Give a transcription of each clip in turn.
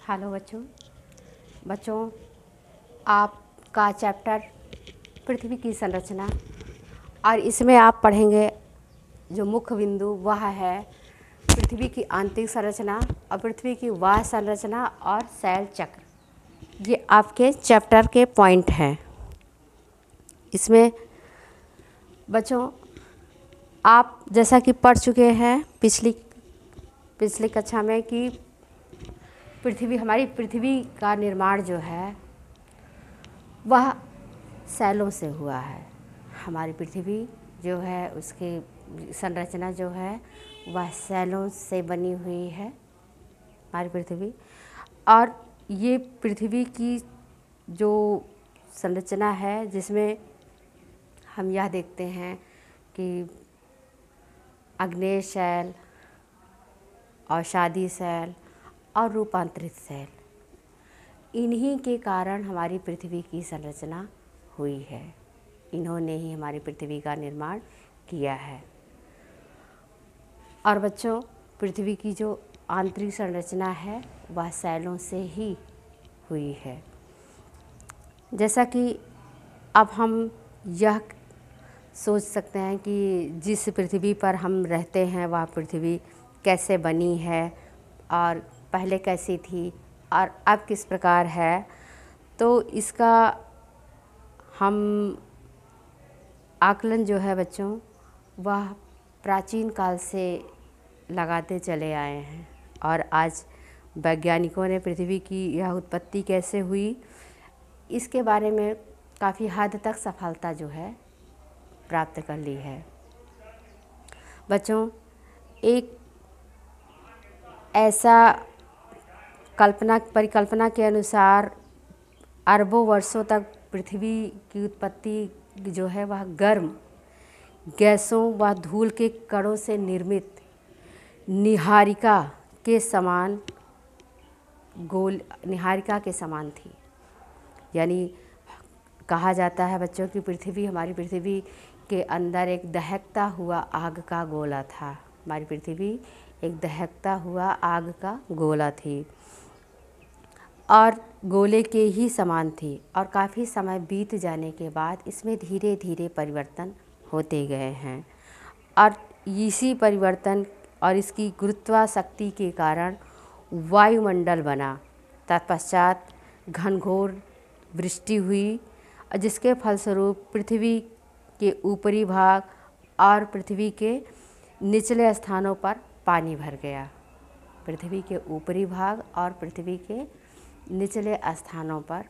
Hello बच्चों। बच्चों, आपका चैप्टर पृथ्वी की संरचना, और इसमें आप पढ़ेंगे जो मुख्य बिंदु वह है पृथ्वी की आंतरिक संरचना और पृथ्वी की बाह्य संरचना और शैल चक्र। ये आपके चैप्टर के पॉइंट हैं। इसमें बच्चों आप जैसा कि पढ़ चुके हैं पिछली कक्षा में कि हमारी पृथ्वी का निर्माण जो है वह शैलों से हुआ है। हमारी पृथ्वी जो है उसकी संरचना जो है वह शैलों से बनी हुई है हमारी पृथ्वी। और ये पृथ्वी की जो संरचना है जिसमें हम यह देखते हैं कि आग्नेय शैल, औषधि शैल और रूपांतरित शैल, इन्हीं के कारण हमारी पृथ्वी की संरचना हुई है। इन्होंने ही हमारी पृथ्वी का निर्माण किया है। और बच्चों, पृथ्वी की जो आंतरिक संरचना है वह शैलों से ही हुई है। जैसा कि अब हम यह सोच सकते हैं कि जिस पृथ्वी पर हम रहते हैं वह पृथ्वी कैसे बनी है और पहले कैसी थी और अब किस प्रकार है, तो इसका हम आकलन जो है बच्चों वह प्राचीन काल से लगाते चले आए हैं। और आज वैज्ञानिकों ने पृथ्वी की यह उत्पत्ति कैसे हुई इसके बारे में काफ़ी हद तक सफलता जो है प्राप्त कर ली है। बच्चों, एक ऐसा परिकल्पना के अनुसार अरबों वर्षों तक पृथ्वी की उत्पत्ति जो है वह गर्म गैसों व धूल के कणों से निर्मित निहारिका के समान थी। यानी कहा जाता है बच्चों कि हमारी पृथ्वी के अंदर एक दहकता हुआ आग का गोला था। हमारी पृथ्वी एक दहकता हुआ आग का गोला थी और गोले के ही समान थी। और काफ़ी समय बीत जाने के बाद इसमें धीरे धीरे परिवर्तन होते गए हैं। और इसी परिवर्तन और इसकी गुरुत्वाशक्ति के कारण वायुमंडल बना। तत्पश्चात घनघोर वृष्टि हुई, जिसके फलस्वरूप पृथ्वी के ऊपरी भाग और पृथ्वी के निचले स्थानों पर पानी भर गया। पृथ्वी के ऊपरी भाग और पृथ्वी के निचले स्थानों पर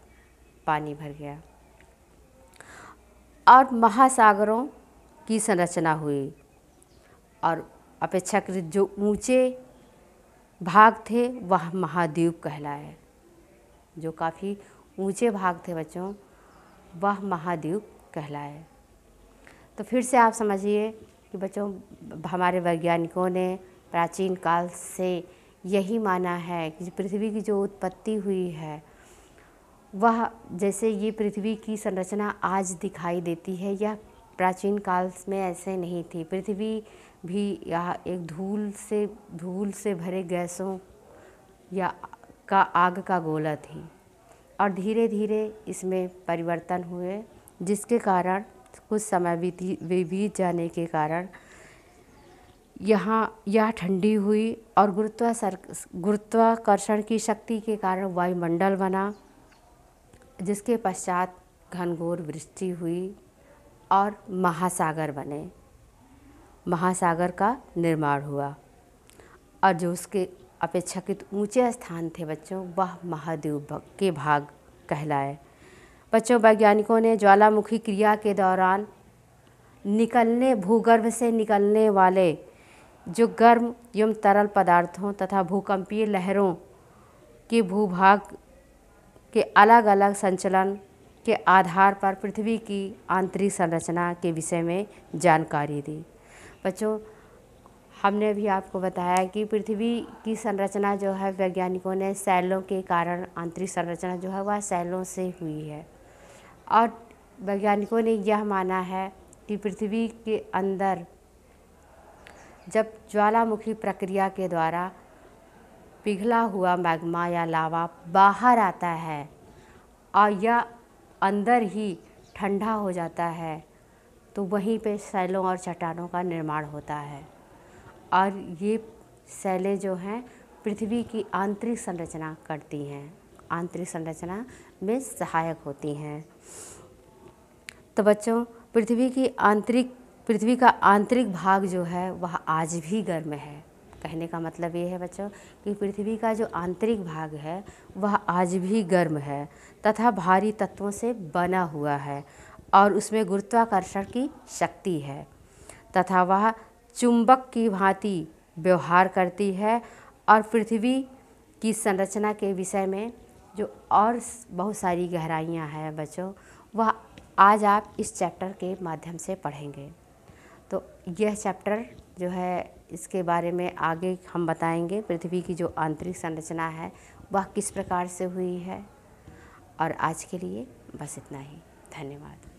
पानी भर गया और महासागरों की संरचना हुई। और अपेक्षाकृत जो ऊंचे भाग थे वह महाद्वीप कहलाए। जो काफ़ी ऊंचे भाग थे बच्चों वह महाद्वीप कहलाए। तो फिर से आप समझिए कि बच्चों हमारे वैज्ञानिकों ने प्राचीन काल से यही माना है कि पृथ्वी की जो उत्पत्ति हुई है वह जैसे ये पृथ्वी की संरचना आज दिखाई देती है यह प्राचीन काल में ऐसे नहीं थी। पृथ्वी भी यह एक धूल से भरे गैसों या आग का गोला थी। और धीरे धीरे इसमें परिवर्तन हुए, जिसके कारण कुछ समय बीत जाने के कारण यह ठंडी हुई और गुरुत्वाकर्षण की शक्ति के कारण वायुमंडल बना, जिसके पश्चात घनघोर वृष्टि हुई और महासागर बने। महासागर का निर्माण हुआ और जो उसके अपेक्षाकृत ऊंचे स्थान थे बच्चों वह महाद्वीप के भाग कहलाए। बच्चों, वैज्ञानिकों ने ज्वालामुखी क्रिया के दौरान भूगर्भ से निकलने वाले जो गर्म एवं तरल पदार्थों तथा भूकंपीय लहरों के भूभाग के अलग अलग संचलन के आधार पर पृथ्वी की आंतरिक संरचना के विषय में जानकारी दी। बच्चों, हमने भी आपको बताया कि पृथ्वी की संरचना जो है वैज्ञानिकों ने शैलों के कारण आंतरिक संरचना जो है वह शैलों से हुई है। और वैज्ञानिकों ने यह माना है कि पृथ्वी के अंदर जब ज्वालामुखी प्रक्रिया के द्वारा पिघला हुआ मैग्मा या लावा बाहर आता है और यह अंदर ही ठंडा हो जाता है, तो वहीं पे सैलों और चट्टानों का निर्माण होता है। और ये सैलें जो हैं पृथ्वी की आंतरिक संरचना करती हैं, आंतरिक संरचना में सहायक होती हैं। तो बच्चों, पृथ्वी का आंतरिक भाग जो है वह आज भी गर्म है। कहने का मतलब ये है बच्चों कि पृथ्वी का जो आंतरिक भाग है वह आज भी गर्म है तथा भारी तत्वों से बना हुआ है और उसमें गुरुत्वाकर्षण की शक्ति है तथा वह चुंबक की भांति व्यवहार करती है। और पृथ्वी की संरचना के विषय में जो और बहुत सारी गहराइयाँ हैं बच्चों, वह आज आप इस चैप्टर के माध्यम से पढ़ेंगे। तो यह चैप्टर जो है इसके बारे में आगे हम बताएंगे। पृथ्वी की जो आंतरिक संरचना है वह किस प्रकार से हुई है। और आज के लिए बस इतना ही। धन्यवाद।